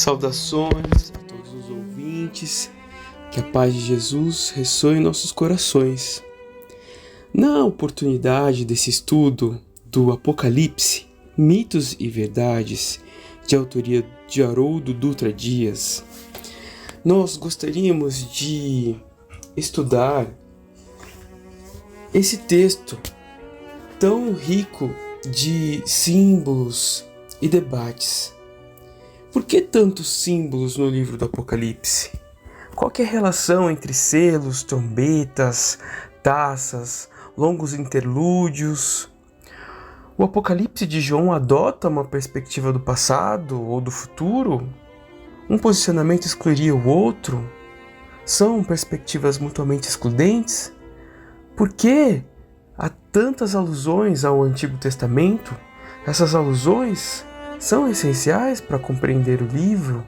Saudações a todos os ouvintes, que a paz de Jesus ressoe em nossos corações. Na oportunidade desse estudo do Apocalipse, Mitos e Verdades, de autoria de Haroldo Dutra Dias, nós gostaríamos de estudar esse texto tão rico de símbolos e debates. Por que tantos símbolos no livro do Apocalipse? Qual que é a relação entre selos, trombetas, taças, longos interlúdios? O Apocalipse de João adota uma perspectiva do passado ou do futuro? Um posicionamento excluiria o outro? São perspectivas mutuamente excludentes? Por que há tantas alusões ao Antigo Testamento? Essas alusões são essenciais para compreender o livro?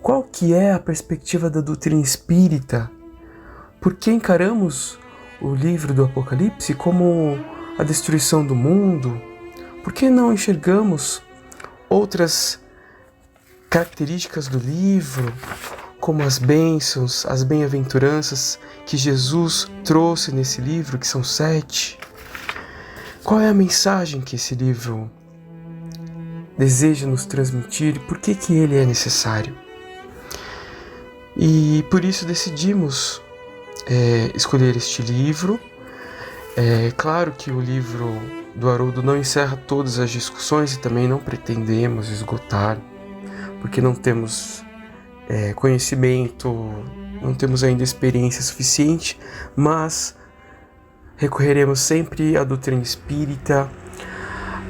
Qual que é a perspectiva da doutrina espírita? Por que encaramos o livro do Apocalipse como a destruição do mundo? Por que não enxergamos outras características do livro, como as bênçãos, as bem-aventuranças que Jesus trouxe nesse livro, que são 7? Qual é a mensagem que esse livro deseja nos transmitir e por que ele é necessário? E por isso decidimos escolher este livro. É claro que o livro do Haroldo não encerra todas as discussões e também não pretendemos esgotar, porque não temos conhecimento, não temos ainda experiência suficiente, mas recorreremos sempre à doutrina espírita,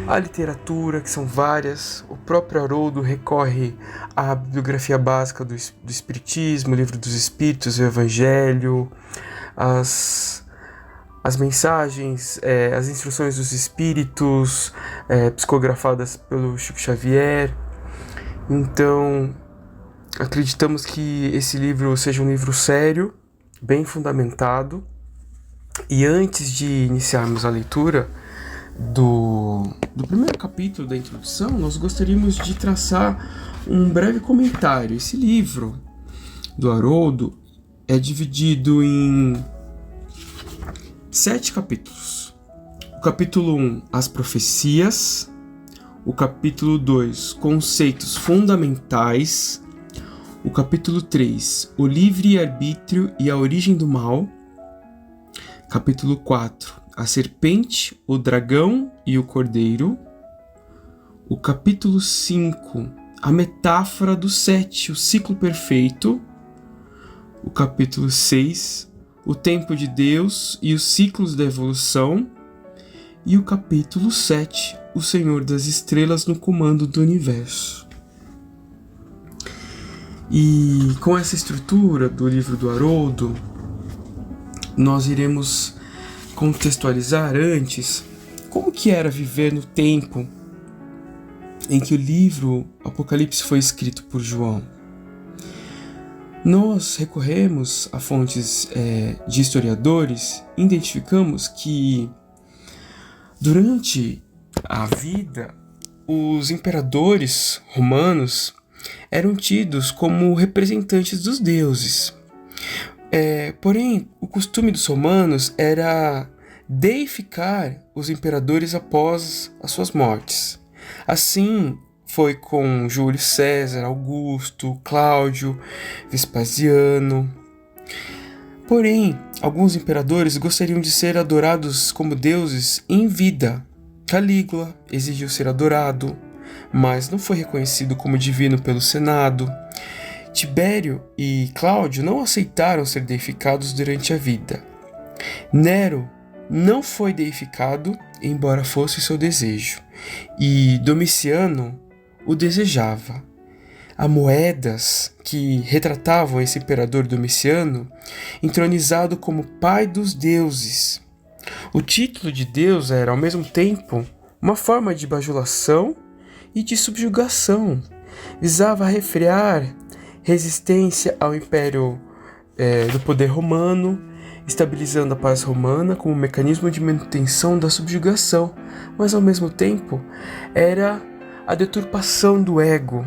a literatura, que são várias. O próprio Haroldo recorre à bibliografia básica do Espiritismo, o Livro dos Espíritos, o Evangelho, as mensagens, as instruções dos Espíritos, psicografadas pelo Chico Xavier. Então, acreditamos que esse livro seja um livro sério, bem fundamentado. E antes de iniciarmos a leitura do primeiro capítulo da introdução, nós gostaríamos de traçar um breve comentário. Esse livro do Haroldo é dividido em 7 capítulos. O capítulo 1, as profecias. O capítulo 2, conceitos fundamentais. O capítulo 3, o livre-arbítrio e a origem do mal. Capítulo 4, a serpente, o dragão e o cordeiro. O capítulo 5, a metáfora do 7, o ciclo perfeito. O capítulo 6, o tempo de Deus e os ciclos da evolução. E o capítulo 7, o Senhor das Estrelas no comando do universo. E com essa estrutura do livro do Haroldo, nós iremos contextualizar antes como que era viver no tempo em que o livro Apocalipse foi escrito por João. Nós recorremos a fontes de historiadores e identificamos que durante a vida os imperadores romanos eram tidos como representantes dos deuses. Porém, o costume dos romanos era deificar os imperadores após as suas mortes. Assim foi com Júlio César, Augusto, Cláudio, Vespasiano. Porém, alguns imperadores gostariam de ser adorados como deuses em vida. Calígula exigiu ser adorado, mas não foi reconhecido como divino pelo Senado. Tibério e Cláudio não aceitaram ser deificados durante a vida. Nero não foi deificado, embora fosse seu desejo, e Domiciano o desejava. Há moedas que retratavam esse imperador Domiciano entronizado como pai dos deuses. O título de Deus era, ao mesmo tempo, uma forma de bajulação e de subjugação. Visava refrear resistência ao império do poder romano, estabilizando a paz romana como mecanismo de manutenção da subjugação, mas ao mesmo tempo era a deturpação do ego,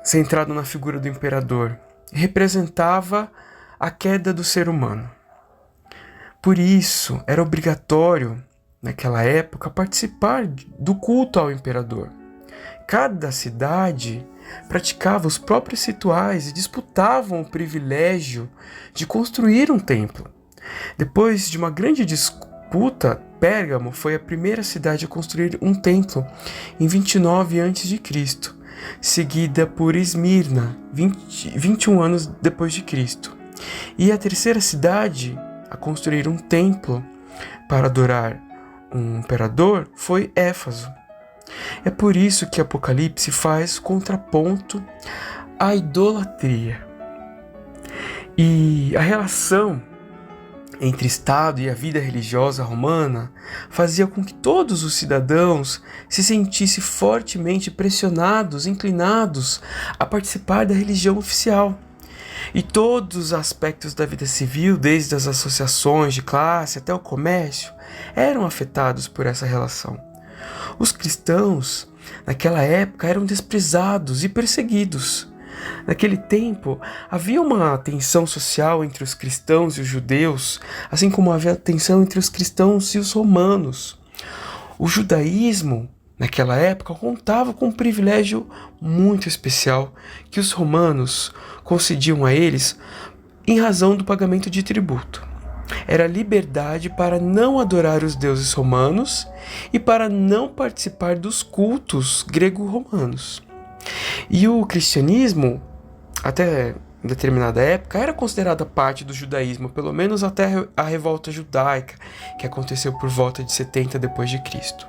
centrado na figura do imperador, representava a queda do ser humano. Por isso, era obrigatório, naquela época, participar do culto ao imperador. Cada cidade praticava os próprios rituais e disputavam o privilégio de construir um templo. Depois de uma grande disputa, Pérgamo foi a primeira cidade a construir um templo em 29 a.C., seguida por Esmirna, 21 anos depois de Cristo. E a terceira cidade a construir um templo para adorar um imperador foi Éfeso. É por isso que Apocalipse faz contraponto à idolatria. E a relação entre Estado e a vida religiosa romana fazia com que todos os cidadãos se sentissem fortemente pressionados, inclinados a participar da religião oficial. E todos os aspectos da vida civil, desde as associações de classe até o comércio, eram afetados por essa relação. Os cristãos, naquela época, eram desprezados e perseguidos. Naquele tempo, havia uma tensão social entre os cristãos e os judeus, assim como havia tensão entre os cristãos e os romanos. O judaísmo, naquela época, contava com um privilégio muito especial que os romanos concediam a eles em razão do pagamento de tributo. Era a liberdade para não adorar os deuses romanos e para não participar dos cultos grego-romanos. E o cristianismo, até determinada época, era considerada parte do judaísmo, pelo menos até a revolta judaica, que aconteceu por volta de 70 depois de Cristo.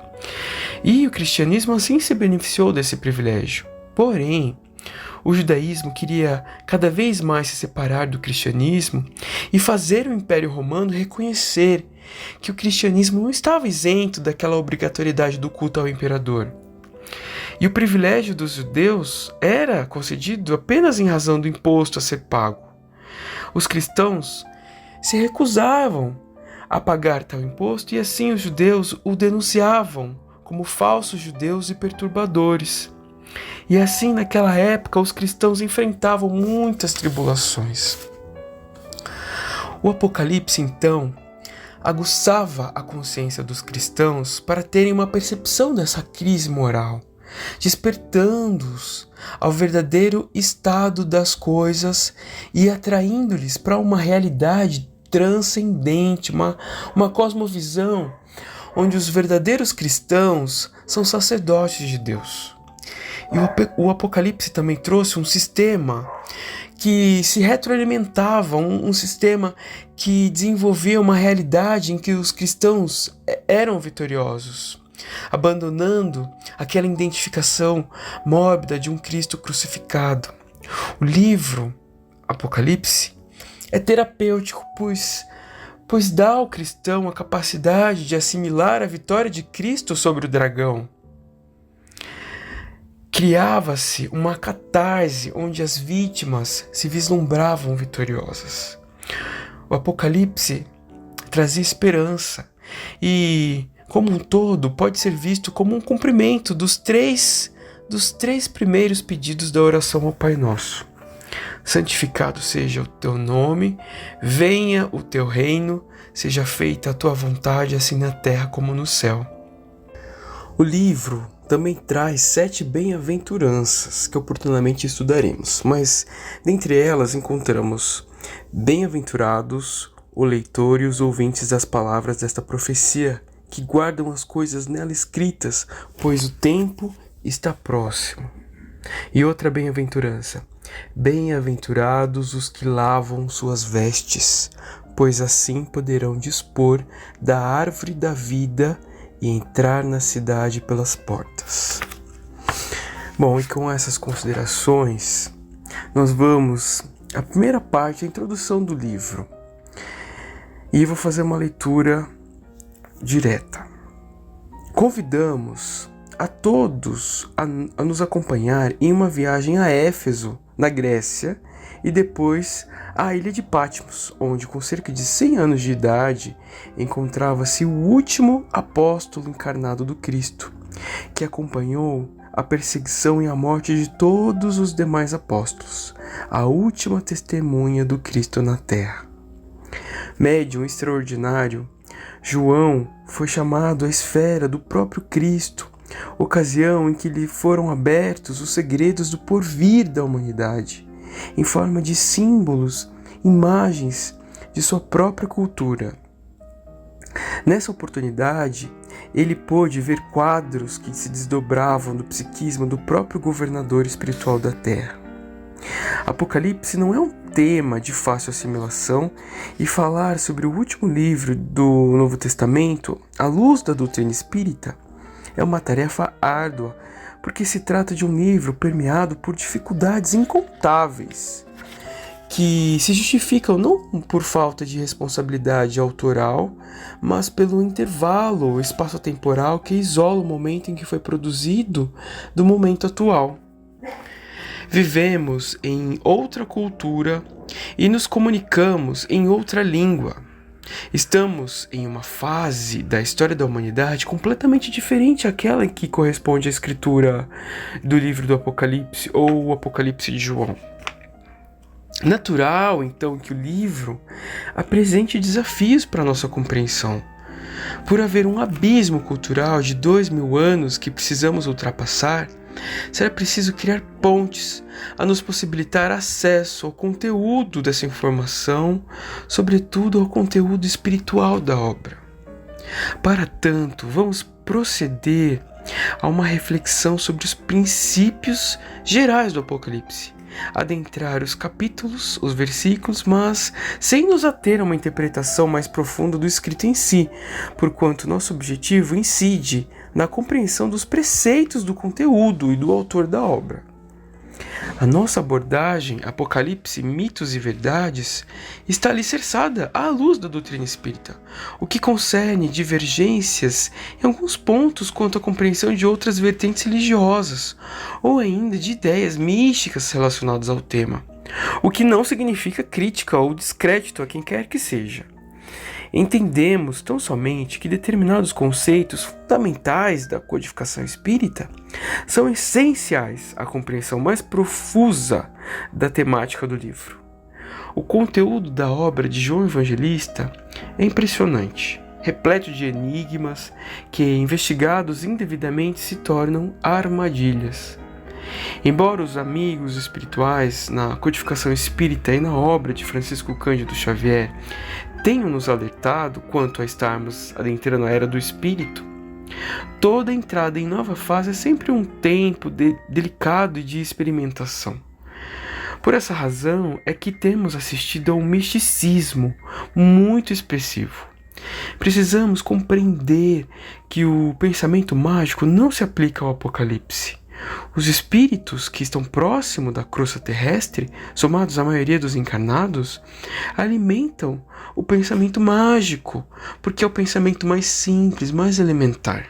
E o cristianismo assim se beneficiou desse privilégio. Porém, o judaísmo queria cada vez mais se separar do cristianismo e fazer o Império Romano reconhecer que o cristianismo não estava isento daquela obrigatoriedade do culto ao imperador. E o privilégio dos judeus era concedido apenas em razão do imposto a ser pago. Os cristãos se recusavam a pagar tal imposto e assim os judeus o denunciavam como falsos judeus e perturbadores. E assim, naquela época, os cristãos enfrentavam muitas tribulações. O Apocalipse, então, aguçava a consciência dos cristãos para terem uma percepção dessa crise moral, despertando-os ao verdadeiro estado das coisas e atraindo-lhes para uma realidade transcendente, uma cosmovisão onde os verdadeiros cristãos são sacerdotes de Deus. E o Apocalipse também trouxe um sistema que se retroalimentava, um sistema que desenvolvia uma realidade em que os cristãos eram vitoriosos, abandonando aquela identificação mórbida de um Cristo crucificado. O livro Apocalipse é terapêutico, pois dá ao cristão a capacidade de assimilar a vitória de Cristo sobre o dragão. Criava-se uma catarse onde as vítimas se vislumbravam vitoriosas. O Apocalipse trazia esperança e, como um todo, pode ser visto como um cumprimento dos três primeiros pedidos da oração ao Pai Nosso. Santificado seja o teu nome, venha o teu reino, seja feita a tua vontade, assim na terra como no céu. O livro também traz 7 bem-aventuranças que oportunamente estudaremos, mas dentre elas encontramos: bem-aventurados o leitor e os ouvintes das palavras desta profecia, que guardam as coisas nela escritas, pois o tempo está próximo. E outra bem-aventurança: bem-aventurados os que lavam suas vestes, pois assim poderão dispor da árvore da vida e entrar na cidade pelas portas. Bom, e com essas considerações, nós vamos à primeira parte, a introdução do livro. E vou fazer uma leitura direta. Convidamos a todos a nos acompanhar em uma viagem a Éfeso, na Grécia, e depois à ilha de Patmos, onde com cerca de 100 anos de idade encontrava-se o último apóstolo encarnado do Cristo, que acompanhou a perseguição e a morte de todos os demais apóstolos, a última testemunha do Cristo na terra. Médium extraordinário, João foi chamado à esfera do próprio Cristo, ocasião em que lhe foram abertos os segredos do porvir da humanidade, em forma de símbolos, imagens de sua própria cultura. Nessa oportunidade, ele pôde ver quadros que se desdobravam do psiquismo do próprio governador espiritual da Terra. Apocalipse não é um tema de fácil assimilação, e falar sobre o último livro do Novo Testamento, à luz da doutrina espírita, é uma tarefa árdua, porque se trata de um livro permeado por dificuldades incontáveis, que se justificam não por falta de responsabilidade autoral, mas pelo intervalo espaço-temporal que isola o momento em que foi produzido do momento atual. Vivemos em outra cultura e nos comunicamos em outra língua. Estamos em uma fase da história da humanidade completamente diferente àquela em que corresponde à escritura do livro do Apocalipse ou o Apocalipse de João. Natural, então, que o livro apresente desafios para a nossa compreensão. Por haver um abismo cultural de 2000 anos que precisamos ultrapassar, será preciso criar pontes a nos possibilitar acesso ao conteúdo dessa informação, sobretudo ao conteúdo espiritual da obra. Para tanto, vamos proceder a uma reflexão sobre os princípios gerais do Apocalipse, adentrar os capítulos, os versículos, mas sem nos ater a uma interpretação mais profunda do escrito em si, porquanto nosso objetivo incide na compreensão dos preceitos do conteúdo e do autor da obra. A nossa abordagem, Apocalipse, mitos e verdades, está alicerçada à luz da doutrina espírita, o que concerne divergências em alguns pontos quanto à compreensão de outras vertentes religiosas, ou ainda de ideias místicas relacionadas ao tema, o que não significa crítica ou descrédito a quem quer que seja. Entendemos tão somente que determinados conceitos fundamentais da codificação espírita são essenciais à compreensão mais profusa da temática do livro. O conteúdo da obra de João Evangelista é impressionante, repleto de enigmas que, investigados indevidamente, se tornam armadilhas. Embora os amigos espirituais na codificação espírita e na obra de Francisco Cândido Xavier tenham nos alertado quanto a estarmos adentrando a era do espírito, toda entrada em nova fase é sempre um tempo delicado e de experimentação. Por essa razão é que temos assistido a um misticismo muito expressivo. Precisamos compreender que o pensamento mágico não se aplica ao Apocalipse. Os espíritos que estão próximos da crosta terrestre, somados à maioria dos encarnados, alimentam o pensamento mágico, porque é o pensamento mais simples, mais elementar.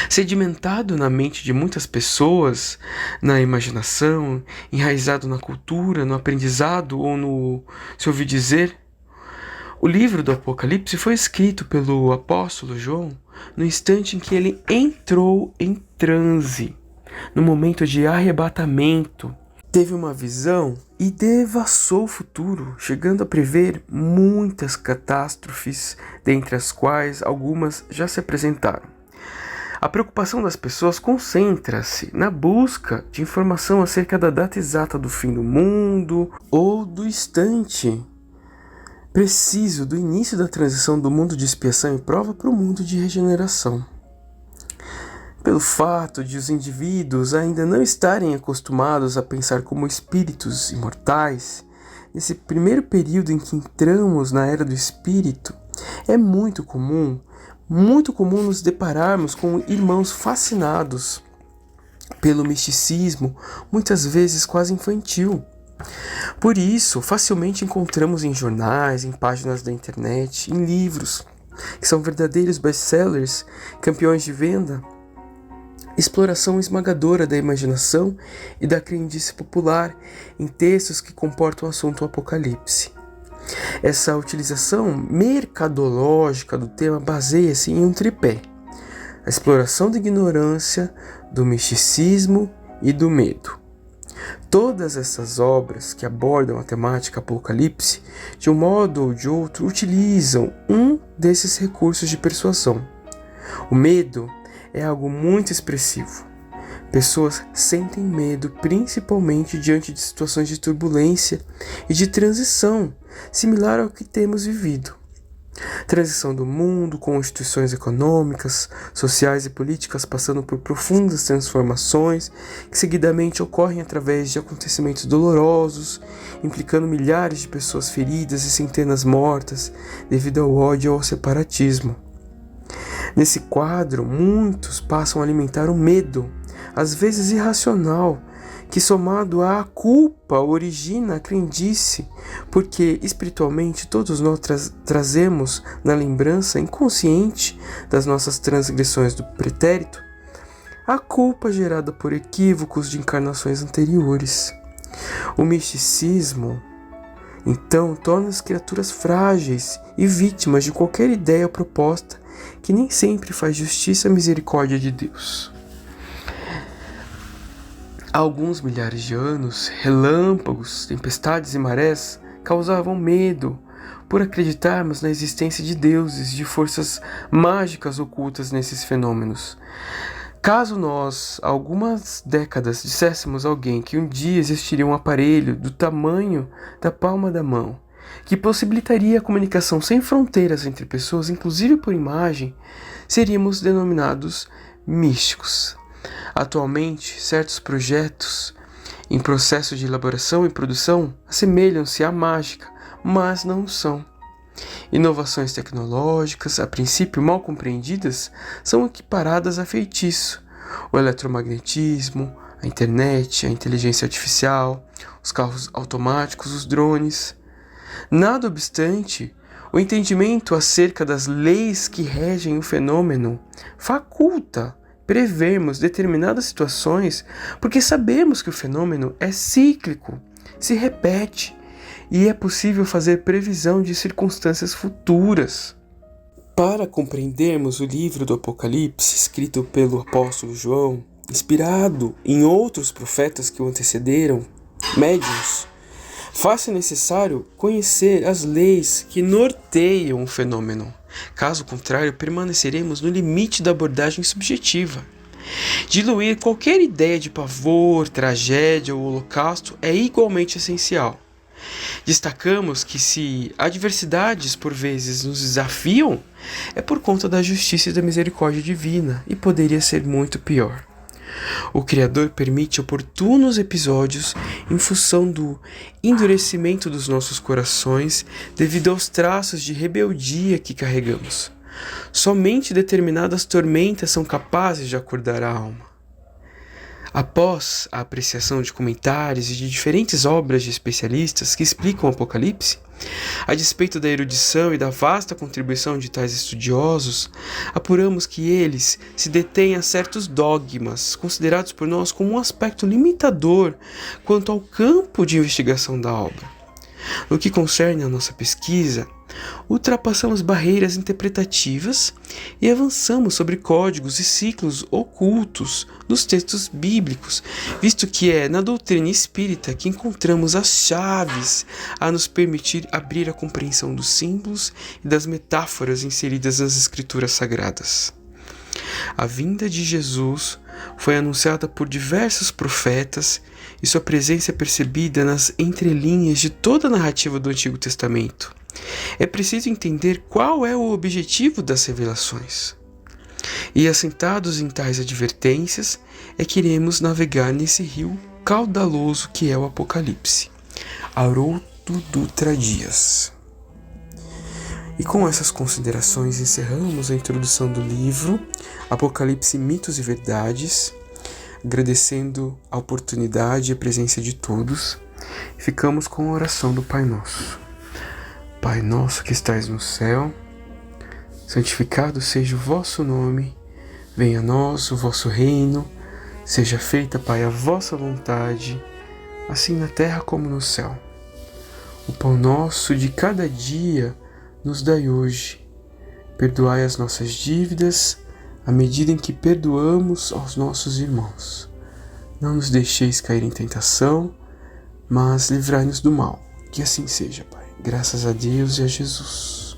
Sedimentado na mente de muitas pessoas, na imaginação, enraizado na cultura, no aprendizado ou no se ouvir dizer, o livro do Apocalipse foi escrito pelo apóstolo João no instante em que ele entrou em transe, no momento de arrebatamento. Teve uma visão e devassou o futuro, chegando a prever muitas catástrofes, dentre as quais algumas já se apresentaram. A preocupação das pessoas concentra-se na busca de informação acerca da data exata do fim do mundo ou do instante preciso do início da transição do mundo de expiação e prova para o mundo de regeneração. Pelo fato de os indivíduos ainda não estarem acostumados a pensar como espíritos imortais, nesse primeiro período em que entramos na era do espírito, é muito comum nos depararmos com irmãos fascinados pelo misticismo, muitas vezes quase infantil. Por isso, facilmente encontramos em jornais, em páginas da internet, em livros, que são verdadeiros best-sellers, campeões de venda, exploração esmagadora da imaginação e da crendice popular em textos que comportam o assunto Apocalipse. Essa utilização mercadológica do tema baseia-se em um tripé: a exploração da ignorância, do misticismo e do medo. Todas essas obras que abordam a temática Apocalipse, de um modo ou de outro, utilizam um desses recursos de persuasão. O medo é algo muito expressivo. Pessoas sentem medo principalmente diante de situações de turbulência e de transição, similar ao que temos vivido. Transição do mundo, com instituições econômicas, sociais e políticas passando por profundas transformações que seguidamente ocorrem através de acontecimentos dolorosos, implicando milhares de pessoas feridas e centenas mortas devido ao ódio e ao separatismo. Nesse quadro, muitos passam a alimentar o medo, às vezes irracional, que somado à culpa origina a crendice, porque espiritualmente todos nós trazemos na lembrança inconsciente das nossas transgressões do pretérito a culpa gerada por equívocos de encarnações anteriores. O misticismo, então, torna as criaturas frágeis e vítimas de qualquer ideia ou proposta que nem sempre faz justiça à misericórdia de Deus. Há alguns milhares de anos, relâmpagos, tempestades e marés causavam medo por acreditarmos na existência de deuses, de forças mágicas ocultas nesses fenômenos. Caso nós, há algumas décadas, disséssemos a alguém que um dia existiria um aparelho do tamanho da palma da mão, que possibilitaria a comunicação sem fronteiras entre pessoas, inclusive por imagem, seríamos denominados místicos. Atualmente, certos projetos em processo de elaboração e produção assemelham-se à mágica, mas não são. Inovações tecnológicas, a princípio mal compreendidas, são equiparadas a feitiço. O eletromagnetismo, a internet, a inteligência artificial, os carros automáticos, os drones. Nada obstante, o entendimento acerca das leis que regem o fenômeno faculta prevermos determinadas situações, porque sabemos que o fenômeno é cíclico, se repete, e é possível fazer previsão de circunstâncias futuras. Para compreendermos o livro do Apocalipse, escrito pelo apóstolo João, inspirado em outros profetas que o antecederam, médiuns, faz-se necessário conhecer as leis que norteiam o fenômeno. Caso contrário, permaneceremos no limite da abordagem subjetiva. Diluir qualquer ideia de pavor, tragédia ou holocausto é igualmente essencial. Destacamos que se adversidades por vezes nos desafiam, é por conta da justiça e da misericórdia divina, e poderia ser muito pior. O Criador permite oportunos episódios em função do endurecimento dos nossos corações devido aos traços de rebeldia que carregamos. Somente determinadas tormentas são capazes de acordar a alma. Após a apreciação de comentários e de diferentes obras de especialistas que explicam o Apocalipse, a despeito da erudição e da vasta contribuição de tais estudiosos, apuramos que eles se detêm a certos dogmas, considerados por nós como um aspecto limitador quanto ao campo de investigação da obra. No que concerne à nossa pesquisa, ultrapassamos barreiras interpretativas e avançamos sobre códigos e ciclos ocultos nos textos bíblicos, visto que é na doutrina espírita que encontramos as chaves a nos permitir abrir a compreensão dos símbolos e das metáforas inseridas nas escrituras sagradas. A vinda de Jesus foi anunciada por diversos profetas e sua presença é percebida nas entrelinhas de toda a narrativa do Antigo Testamento. É preciso entender qual é o objetivo das revelações. E assentados em tais advertências, é que iremos navegar nesse rio caudaloso que é o Apocalipse. Haroldo Dutra Dias. E com essas considerações encerramos a introdução do livro Apocalipse, Mitos e Verdades, agradecendo a oportunidade e a presença de todos. Ficamos com a oração do Pai Nosso. Pai nosso que estais no céu, santificado seja o vosso nome, venha a nós o vosso reino, seja feita, Pai, a vossa vontade, assim na terra como no céu. O pão nosso de cada dia nos dai hoje, perdoai as nossas dívidas, à medida em que perdoamos aos nossos irmãos. Não nos deixeis cair em tentação, mas livrai-nos do mal. Que assim seja, Pai. Graças a Deus e a Jesus.